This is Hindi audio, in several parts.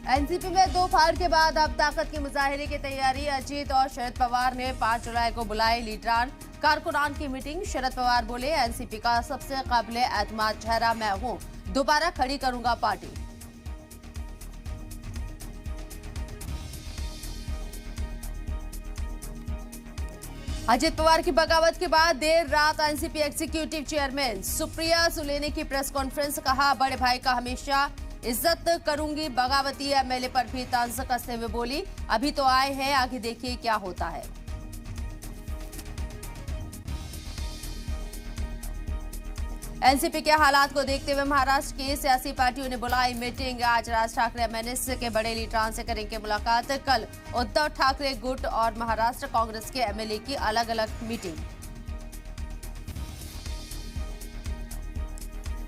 एनसीपी में दो फाड़ के बाद अब ताकत के मुजाहिरे की तैयारी। अजीत और शरद पवार ने 5 जुलाई को बुलाई लीडरान कारकुनान की मीटिंग। शरद पवार बोले, एनसीपी का सबसे काबिल एतमाद चेहरा मैं हूं, दोबारा खड़ी करूंगा पार्टी। अजीत पवार की बगावत के बाद देर रात NCP executive chairman Supriya Sule ने की प्रेस कॉन्फ्रेंस। कहा, बड़े भाई का हमेशा इज्जत करूंगी। बगावती एमएलए पर भी तंज कसते हुए बोली, अभी तो आए हैं, आगे देखिए क्या होता है। एनसीपी के हालात को देखते हुए महाराष्ट्र की सियासी पार्टियों ने बुलाई मीटिंग। आज राज ठाकरे एमएनएस के बड़े लीडरान से करेंगे मुलाकात। कल उद्धव ठाकरे गुट और महाराष्ट्र कांग्रेस के एमएलए की अलग अलग मीटिंग।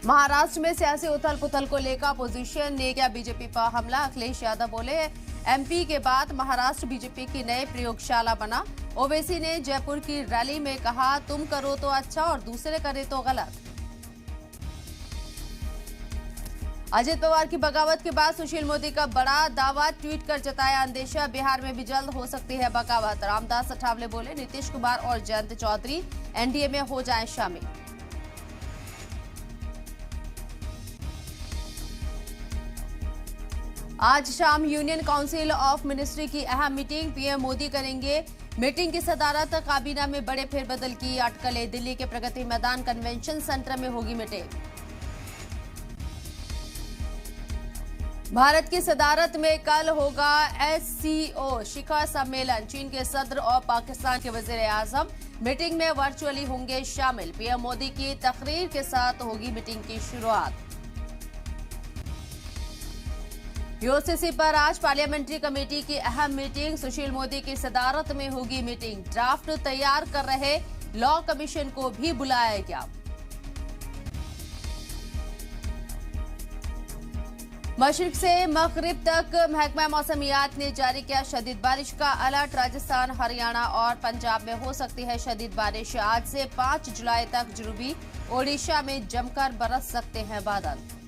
महाराष्ट्र में सियासी उथल पुथल को लेकर अपोजिशन ने किया बीजेपी पर हमला। अखिलेश यादव बोले, एमपी के बाद महाराष्ट्र बीजेपी की नई प्रयोगशाला बना। ओवैसी ने जयपुर की रैली में कहा, तुम करो तो अच्छा और दूसरे करे तो गलत। अजीत पवार की बगावत के बाद सुशील मोदी का बड़ा दावा, ट्वीट कर जताया अंदेशा, बिहार में भी जल्द हो सकती है बगावत। रामदास अठावले बोले, नीतीश कुमार और जयंत चौधरी एनडीए में हो जाएं शामिल। आज शाम यूनियन काउंसिल ऑफ मिनिस्ट्री की अहम मीटिंग, पीएम मोदी करेंगे मीटिंग की सदारत। काबीना में बड़े फेरबदल की अटकलें, दिल्ली के प्रगति मैदान कन्वेंशन सेंटर में होगी मीटिंग। भारत की सदारत में कल होगा एससीओ शिखर सम्मेलन। चीन के सदर और पाकिस्तान के वजीर आजम मीटिंग में वर्चुअली होंगे शामिल। पीएम मोदी की तकरीर के साथ होगी मीटिंग की शुरुआत। यूसीसी पर आज पार्लियामेंट्री कमेटी की अहम मीटिंग, सुशील मोदी की सदारत में होगी मीटिंग। ड्राफ्ट तैयार कर रहे लॉ कमीशन को भी बुलाया गया। मशरिक से मगरिब तक महकमा मौसमियात ने जारी किया शदीद बारिश का अलर्ट। राजस्थान, हरियाणा और पंजाब में हो सकती है शदीद बारिश। आज से 5 जुलाई तक जनूबी ओडिशा में जमकर बरस सकते हैं बादल।